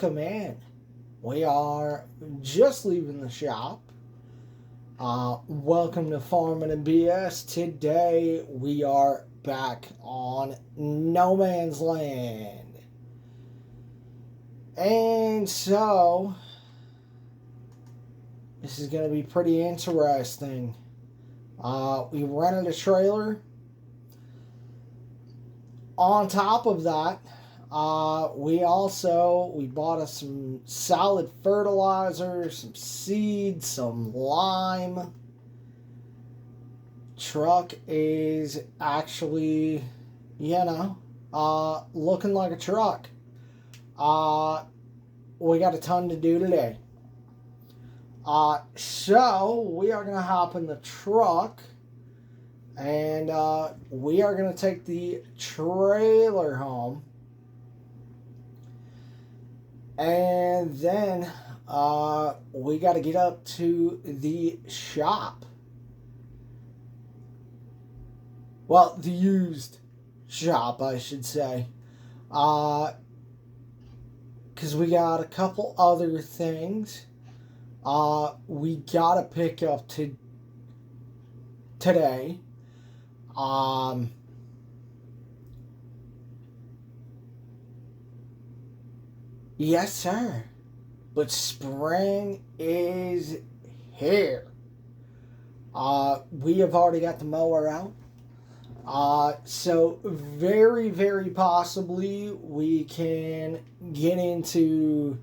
welcome in. We are just leaving the shop. Welcome to Farming and BS. Today we are back on No Man's Land. And so, this is going to be pretty interesting. We rented a trailer. On top of that, we bought us some solid fertilizer, some seeds, some lime. Truck is actually, looking like a truck. We got a ton to do today. So we are going to hop in the truck and we are going to take the trailer home. And then we got to get up to the shop. Well, the used shop, I should say. Because we got a couple other things we got to pick up today. Yes, sir. But spring is here. We have already got the mower out. So very, very possibly we can get into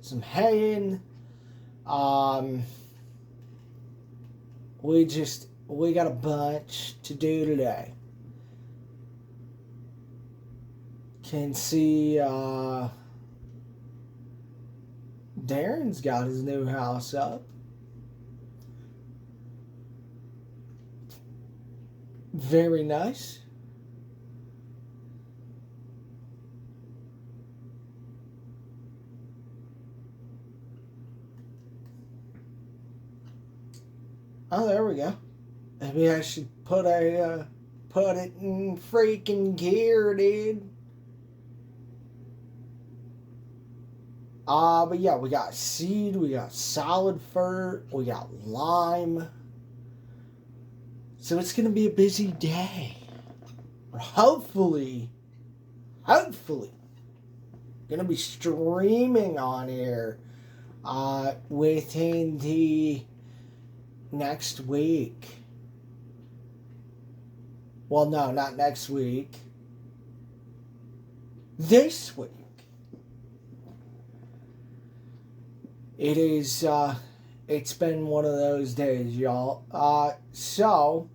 some haying. We got a bunch to do today. Can see, Darren's got his new house up. Very nice. Oh, there we go. Maybe I should put it in freaking gear, dude. But yeah, we got seed, we got solid fir, we got lime. So it's gonna be a busy day. Hopefully, gonna be streaming on air within the next week. Well, no, not next week. This week. It is, it's been one of those days, y'all. So,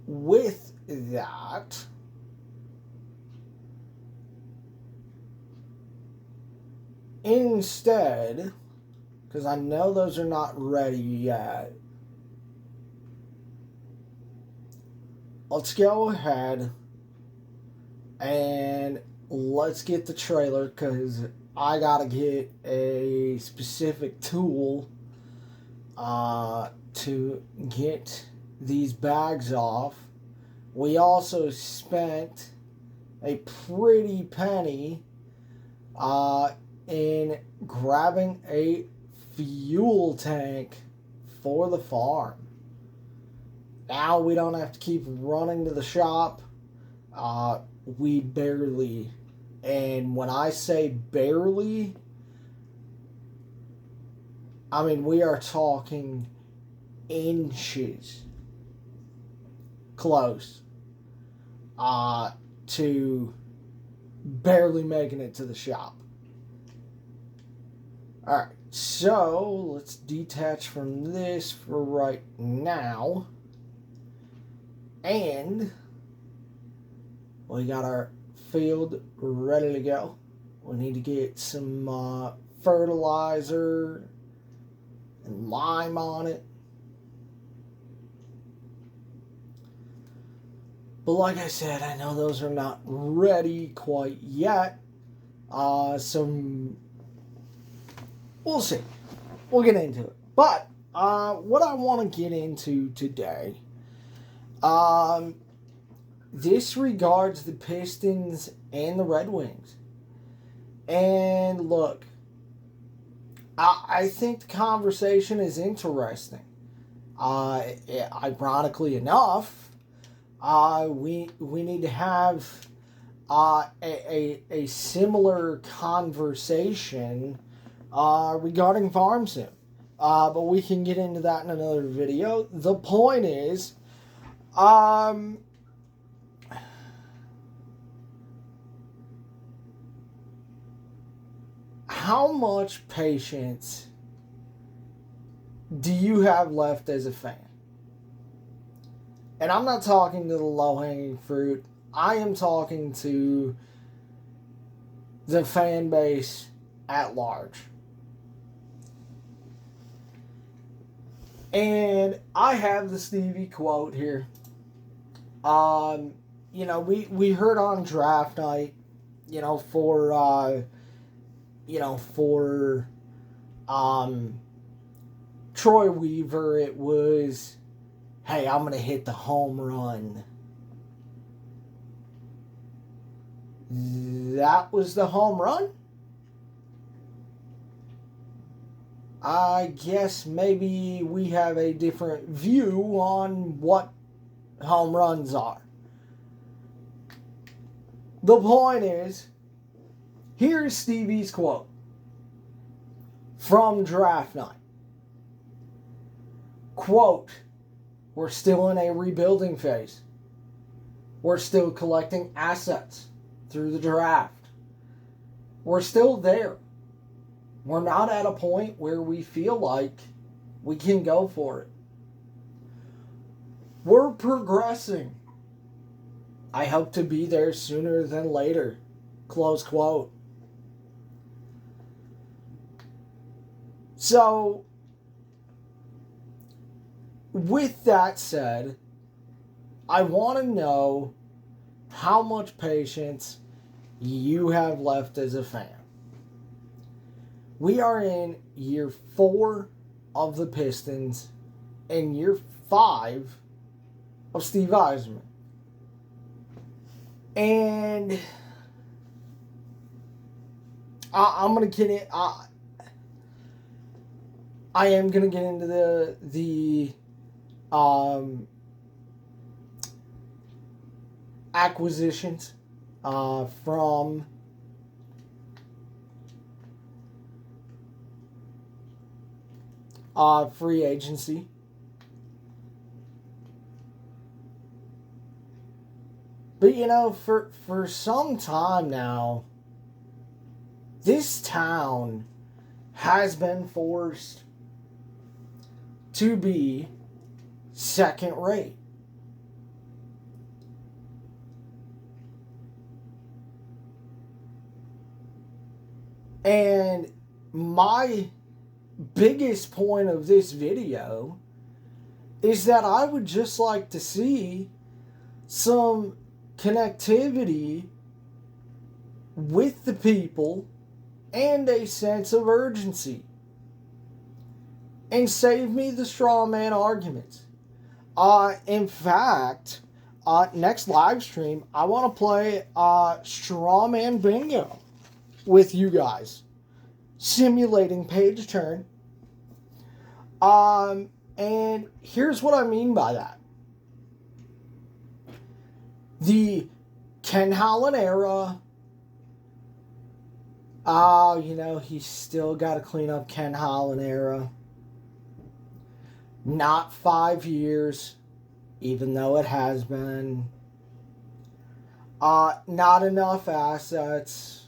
with that, instead, because I know those are not ready yet, let's go ahead and let's get the trailer, because I gotta get a specific tool to get these bags off. We also spent a pretty penny in grabbing a fuel tank for the farm. Now we don't have to keep running to the shop. We barely, and when I say barely, I mean we are talking inches close to barely making it to the shop. Alright, so let's detach from this for right now. And we got our field ready to go. We need to get some fertilizer and lime on it. But like I said, I know those are not ready quite yet. So we'll see. We'll get into it. But what I want to get into today Um, this regards the Pistons and the Red Wings. And look, I think the conversation is interesting. Ironically enough, we need to have a similar conversation regarding farm sim. But we can get into that in another video. The point is, how much patience do you have left as a fan? And I'm not talking to the low-hanging fruit. I am talking to the fan base at large. And I have the Stevie quote here. We heard on draft night, for Troy Weaver, it was, hey, I'm going to hit the home run. That was the home run? I guess maybe we have a different view on what home runs are. The point is, here's Stevie's quote from draft night. Quote, we're still in a rebuilding phase. We're still collecting assets through the draft. We're still there. We're not at a point where we feel like we can go for it. We're progressing. I hope to be there sooner than later. Close quote. So, with that said, I want to know how much patience you have left as a fan. We are in year 4 of the Pistons and year 5 of Steve Yzerman. And I'm going to get it. I am going to get into the acquisitions from free agency. But for some time now, this town has been forced to be second rate. And my biggest point of this video is that I would just like to see some connectivity with the people and a sense of urgency. And save me the straw man arguments. In fact, next live stream, I want to play straw man bingo with you guys. Simulating page turn. And here's what I mean by that. The Ken Holland era. He's still got to clean up Ken Holland era. Not 5 years, even though it has been. Not enough assets.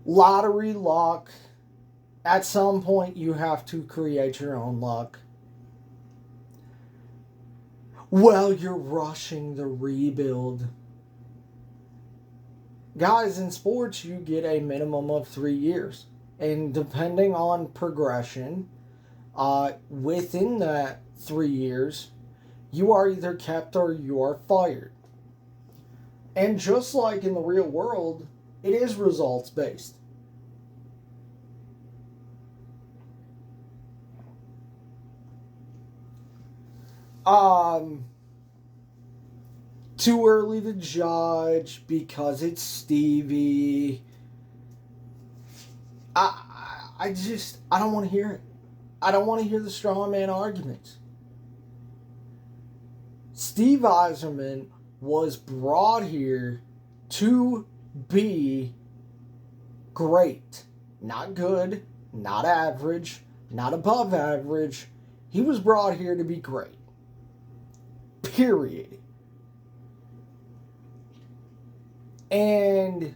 Lottery luck. At some point, you have to create your own luck. Well, you're rushing the rebuild. Guys, in sports, you get a minimum of 3 years. And depending on progression, within that 3 years, you are either kept or you are fired. And just like in the real world, it is results based. Um, too early to judge because it's Stevie. I don't want to hear it. I don't want to hear the straw man arguments. Steve Eiserman was brought here to be great. Not good, not average, not above average. He was brought here to be great. Period. And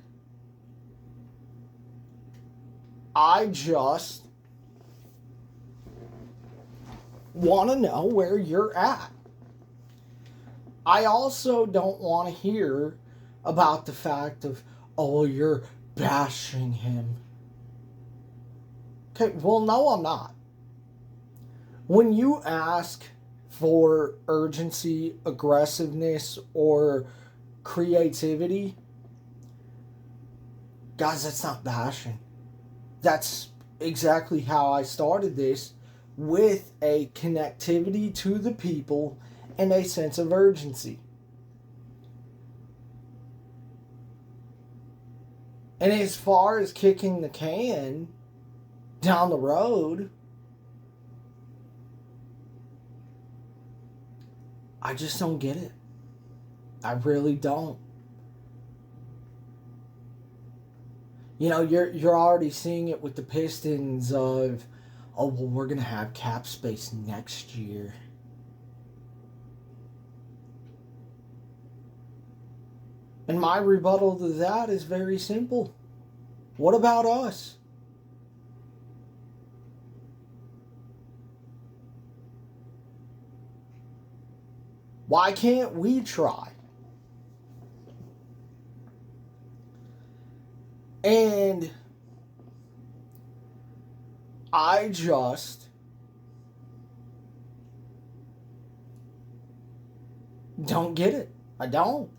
I just want to know where you're at. I also don't want to hear about the fact of, oh, you're bashing him. Okay, well, no, I'm not. When you ask for urgency, aggressiveness, or creativity, guys, that's not bashing. That's exactly how I started this, with a connectivity to the people and a sense of urgency. And as far as kicking the can down the road, I just don't get it. I really don't. You know, you're already seeing it with the Pistons of, oh, well, we're going to have cap space next year. And my rebuttal to that is very simple. What about us? Why can't we try? And I just don't get it. I don't.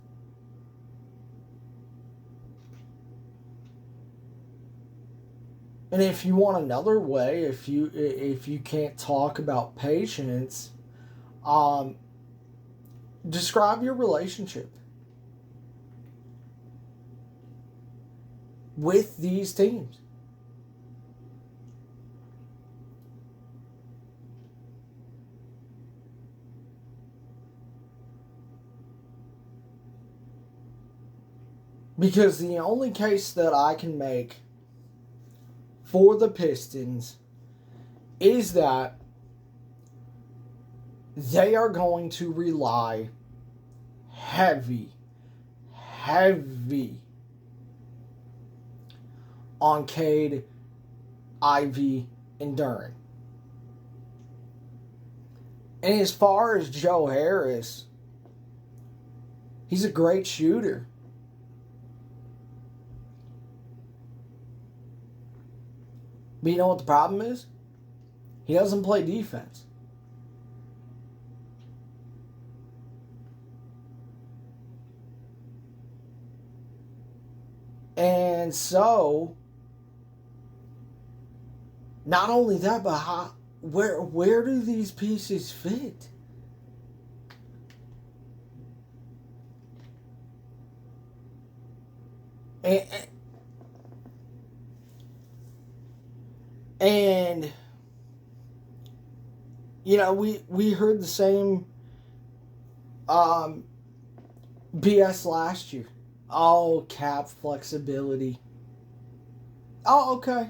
And if you want another way, if you can't talk about patience, describe your relationship with these teams. Because the only case that I can make for the Pistons is that they are going to rely heavy on Cade, Ivy, and Duren. And as far as Joe Harris, he's a great shooter. But you know what the problem is? He doesn't play defense. And so, not only that, but where do these pieces fit? And you know, we heard the same BS last year. Oh, cap flexibility. Oh, okay.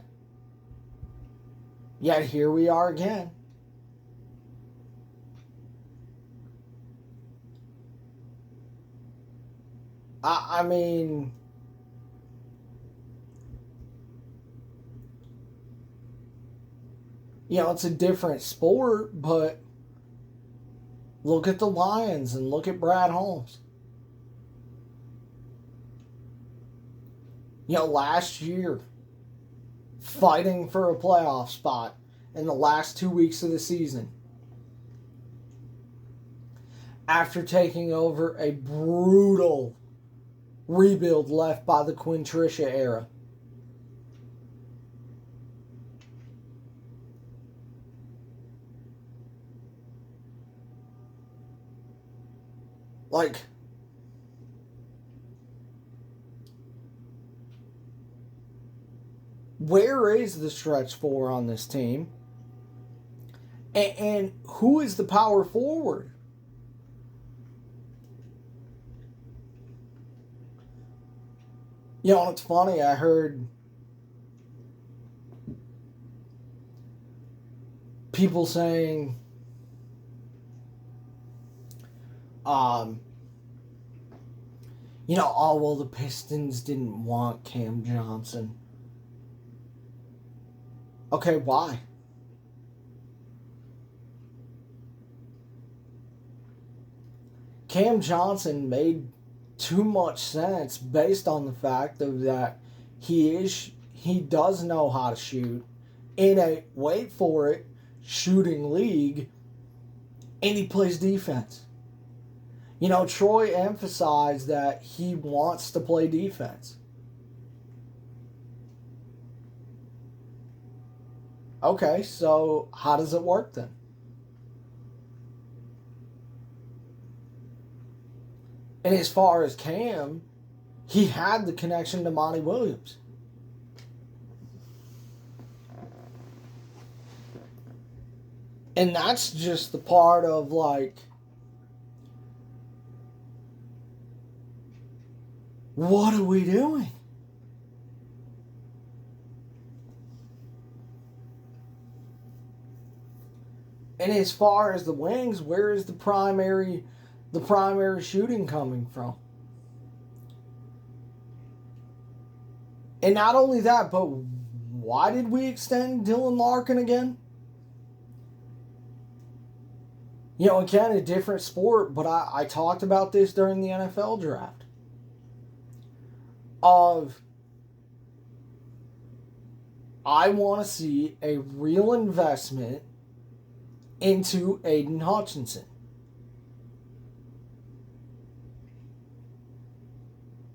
Yet here we are again. I mean, you know, it's a different sport, but look at the Lions and look at Brad Holmes. You know, last year, fighting for a playoff spot in the last 2 weeks of the season, after taking over a brutal rebuild left by the Quinn Tricia era. Like, where is the stretch four on this team? And who is the power forward? You know, it's funny, I heard people saying, oh, well, the Pistons didn't want Cam Johnson. Okay, why? Cam Johnson made too much sense based on the fact of that he does know how to shoot in a, wait for it, shooting league, and he plays defense. You know, Troy emphasized that he wants to play defense. Okay, so how does it work then? And as far as Cam, he had the connection to Monty Williams. And that's just the part of, like, what are we doing? And as far as the wings, where is the primary shooting coming from? And not only that, but why did we extend Dylan Larkin again? You know, again, a different sport, but I talked about this during the NFL draft. I want to see a real investment into Aiden Hutchinson.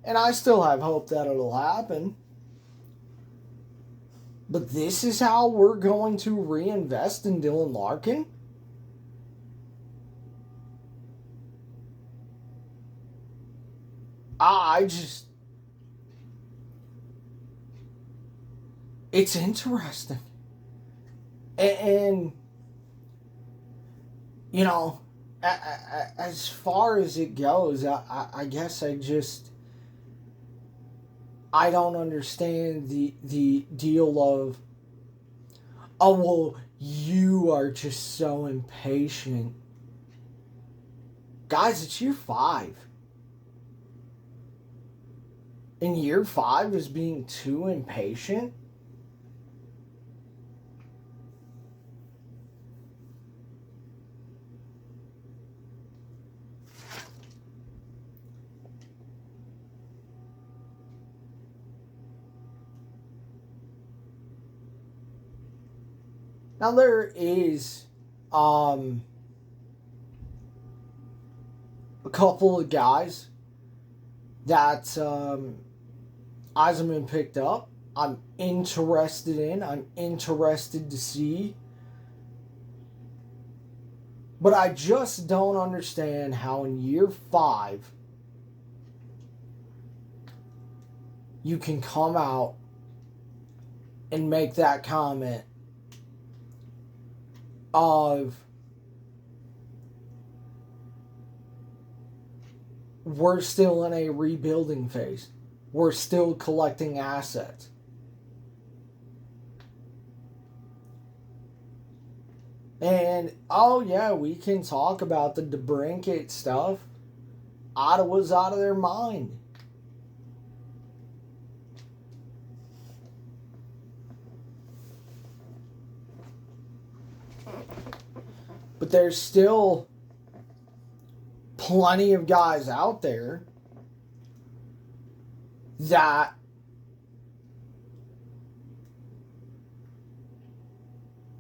And I still have hope that it'll happen. But this is how we're going to reinvest in Dylan Larkin? It's interesting. And you know, as far as it goes, I guess I don't understand the deal of, oh, well, you are just so impatient. Guys, it's year 5. And year 5 is being too impatient? Now there is a couple of guys that Eisenman picked up. I'm interested to see. But I just don't understand how in year 5 you can come out and make that comment of, we're still in a rebuilding phase. We're still collecting assets. And, oh yeah, we can talk about the DeBrincat stuff. Ottawa's out of their mind. But there's still plenty of guys out there that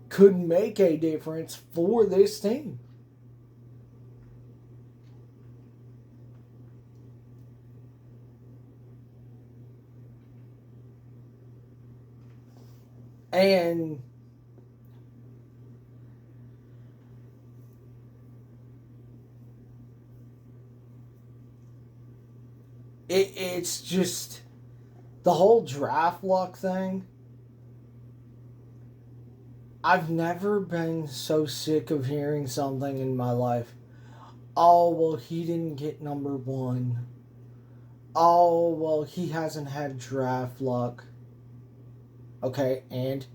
could make a difference for this team. And It's just the whole draft luck thing. I've never been so sick of hearing something in my life. Oh, well, he didn't get number one. Oh, well, he hasn't had draft luck. Okay, and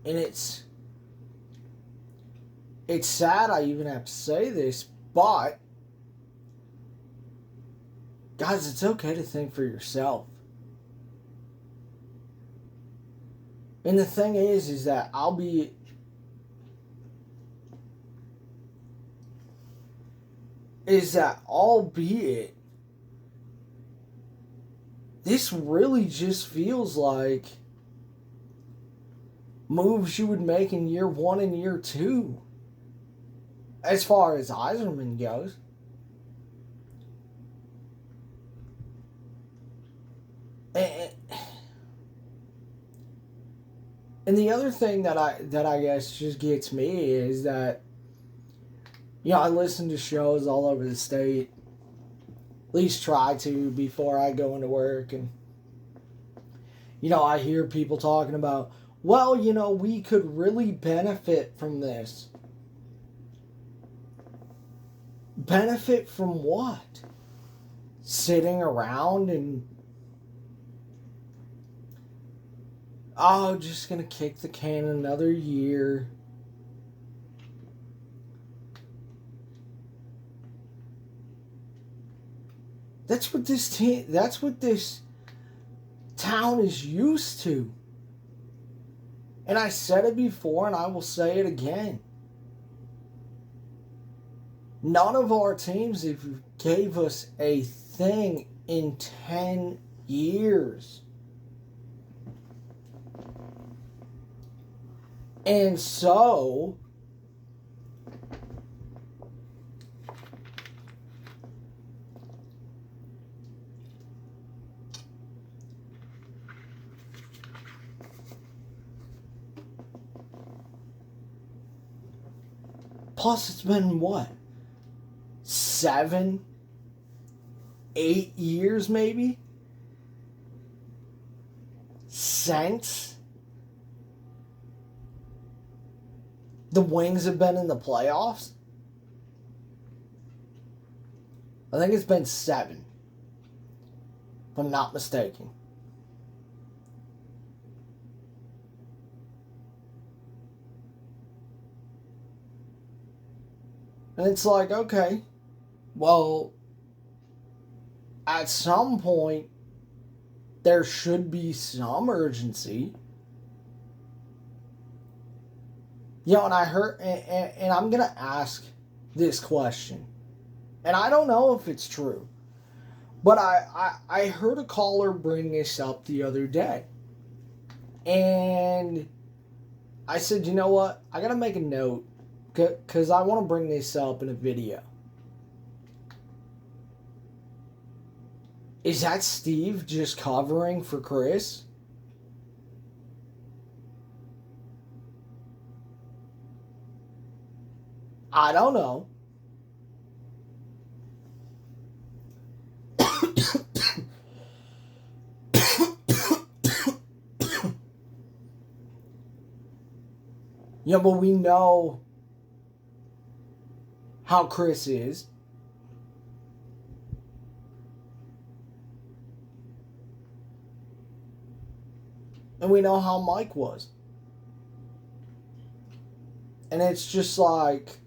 and it's sad I even have to say this, but guys, it's okay to think for yourself. And the thing is that albeit this really just feels like moves you would make in year one and year two, as far as Eiserman goes. And the other thing that I guess just gets me is that, I listen to shows all over the state. At least try to before I go into work, and I hear people talking about, well, we could really benefit from this. Benefit from what? Sitting around and, oh, just gonna kick the can another year. That's what this town is used to. And I said it before and I will say it again. None of our teams gave us a thing in 10 years. And so, plus it's been what? 7, 8 years maybe? Since the Wings have been in the playoffs? I think it's been 7, if I'm not mistaken. And it's like, okay, well, at some point, there should be some urgency. And I heard, and I'm going to ask this question. And I don't know if it's true. But I heard a caller bring this up the other day. And I said, you know what? I got to make a note. Because I want to bring this up in a video. Is that Steve just covering for Chris? I don't know. But we know how Chris is. And we know how Mike was. And it's just like,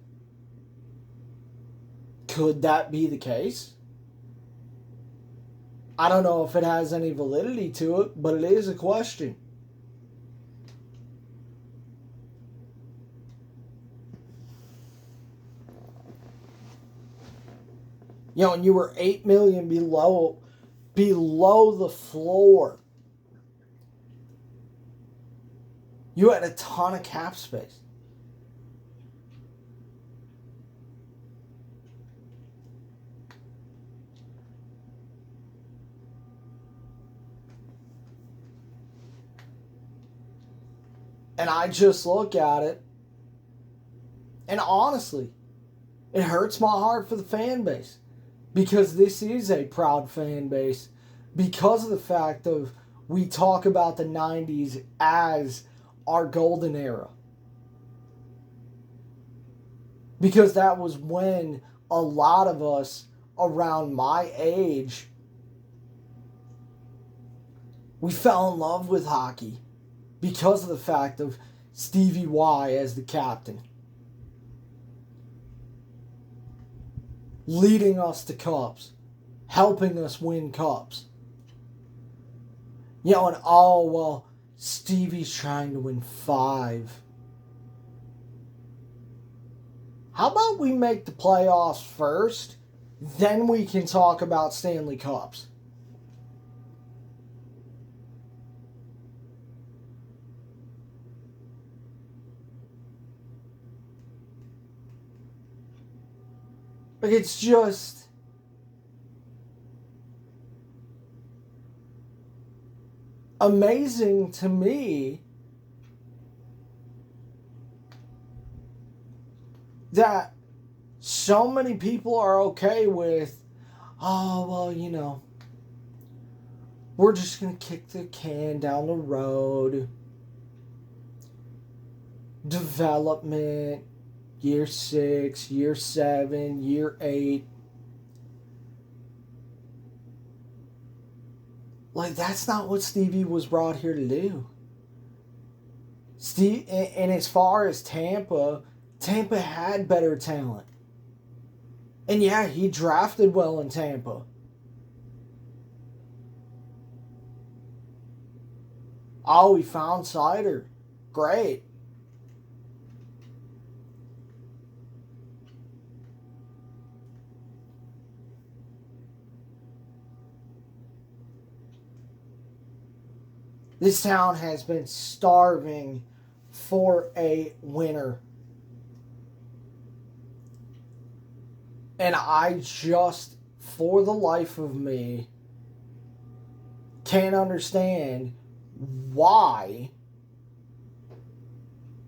could that be the case? I don't know if it has any validity to it, but it is a question. And you were $8 million below the floor. You had a ton of cap space. And I just look at it, and honestly, it hurts my heart for the fan base. Because this is a proud fan base. Because of the fact of we talk about the 90s as our golden era. Because that was when a lot of us around my age, we fell in love with hockey because of the fact of Stevie Y as the captain, leading us to cups, helping us win cups. You know, and oh, well, Stevie's trying to win 5. How about we make the playoffs first, then we can talk about Stanley Cups? Like, it's just... amazing to me that so many people are okay with, oh, well, you know, we're just going to kick the can down the road. Development, year 6, year 7, year 8. Like, that's not what Stevie was brought here to do. And as far as Tampa had better talent. And yeah, he drafted well in Tampa. Oh, he found Cider. Great. This town has been starving for a winner. And I just, for the life of me, can't understand why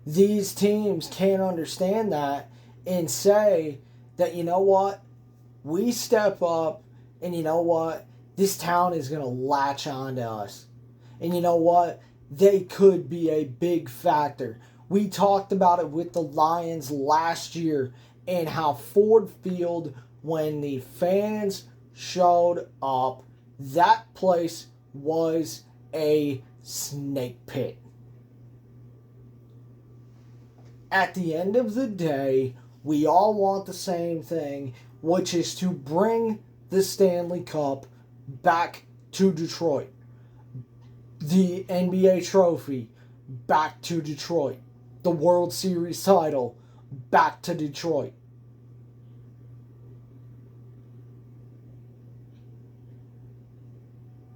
these teams can't understand that and say that, you know what, we step up and you know what, this town is going to latch on to us. And you know what, they could be a big factor. We talked about it with the Lions last year and how Ford Field, when the fans showed up, that place was a snake pit. At the end of the day, we all want the same thing, which is to bring the Stanley Cup back to Detroit. The NBA trophy back to Detroit. The World Series title back to Detroit.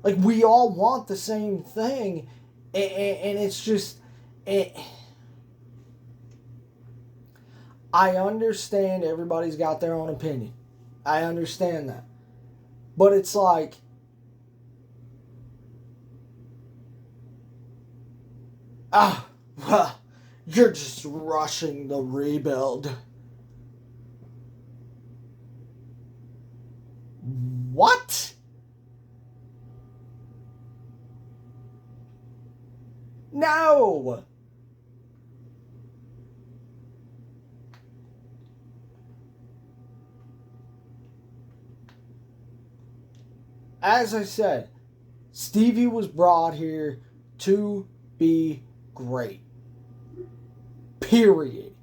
Like, we all want the same thing, and it's just... I understand everybody's got their own opinion. I understand that. But it's like... well, you're just rushing the rebuild. What? No! As I said, Stevie was brought here to be great. Period.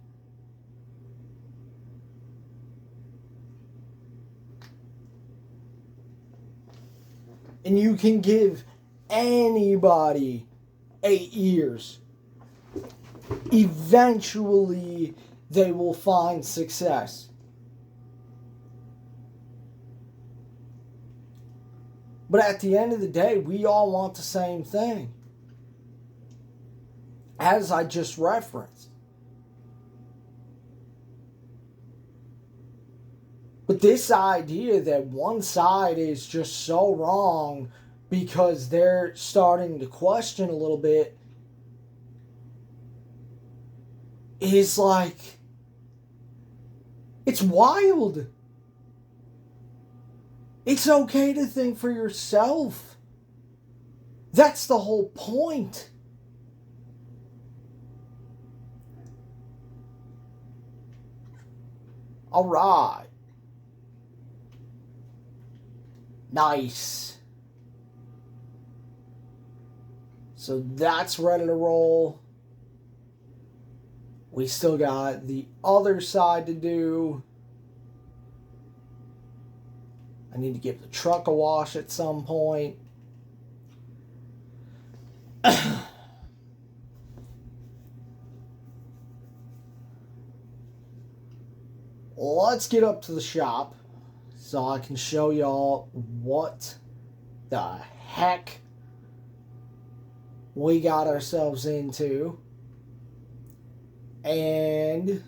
And you can give anybody 8 years. Eventually, they will find success. But at the end of the day, we all want the same thing. As I just referenced. But this idea that one side is just so wrong because they're starting to question a little bit, is like, it's wild. It's okay to think for yourself. That's the whole point. All right. Nice. So that's ready to roll. We still got the other side to do. I need to give the truck a wash at some point. Let's get up to the shop so I can show y'all what the heck we got ourselves into. And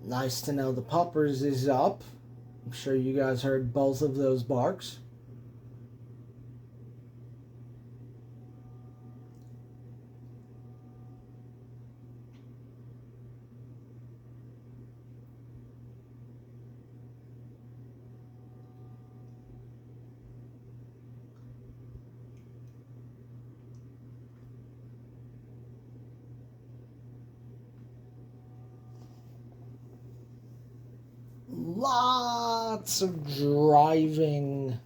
nice to know the puppers is up. I'm sure you guys heard both of those barks. Lots of driving.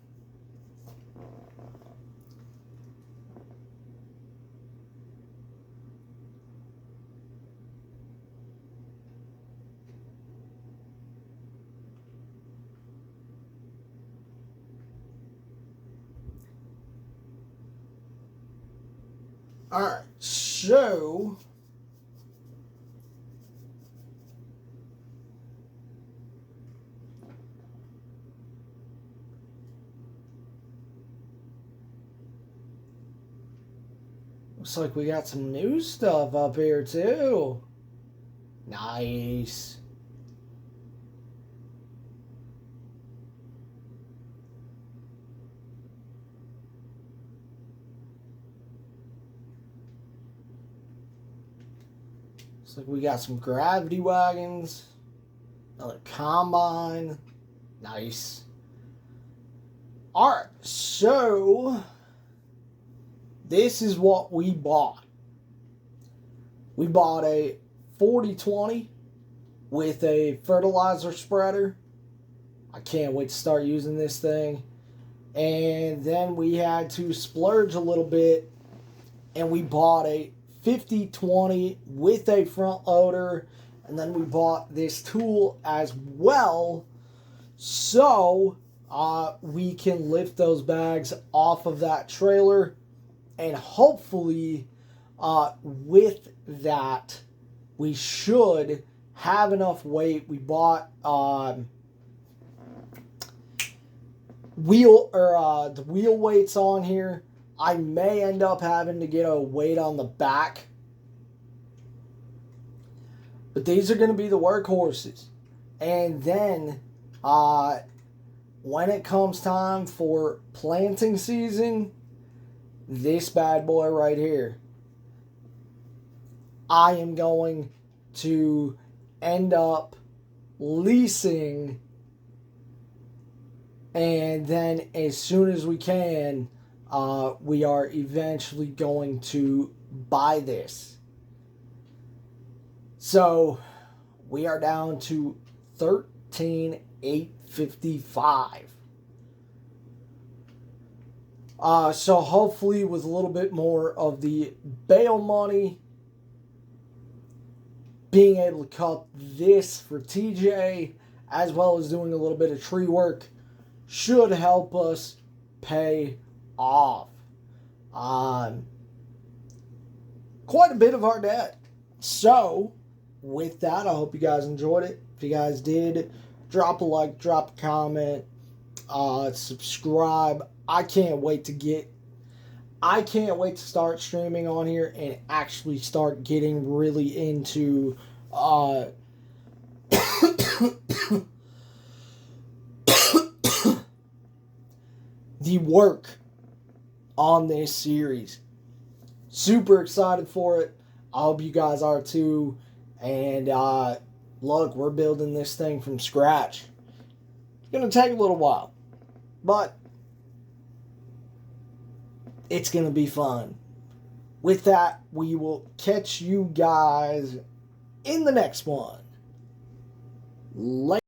Alright, so looks like we got some new stuff up here too. Nice. Looks like we got some gravity wagons. Another combine. Nice. Alright, so this is what we bought. We bought a 40-20 with a fertilizer spreader. I can't wait to start using this thing. And then we had to splurge a little bit and we bought a 50-20 with a front loader. And then we bought this tool as well so we can lift those bags off of that trailer. And hopefully, with that, we should have enough weight. We bought the wheel weights on here. I may end up having to get a weight on the back, but these are going to be the workhorses. And then, when it comes time for planting season, this bad boy right here, I am going to end up leasing, and then as soon as we can, we are eventually going to buy this. So we are down to $13,855. So hopefully with a little bit more of the bail money, being able to cut this for TJ, as well as doing a little bit of tree work, should help us pay off quite a bit of our debt. So with that, I hope you guys enjoyed it. If you guys did, drop a like, drop a comment, subscribe. I can't wait to start streaming on here and actually start getting really into the work on this series. Super excited for it. I hope you guys are too. And look, we're building this thing from scratch. It's going to take a little while, but it's going to be fun. With that, we will catch you guys in the next one. Later.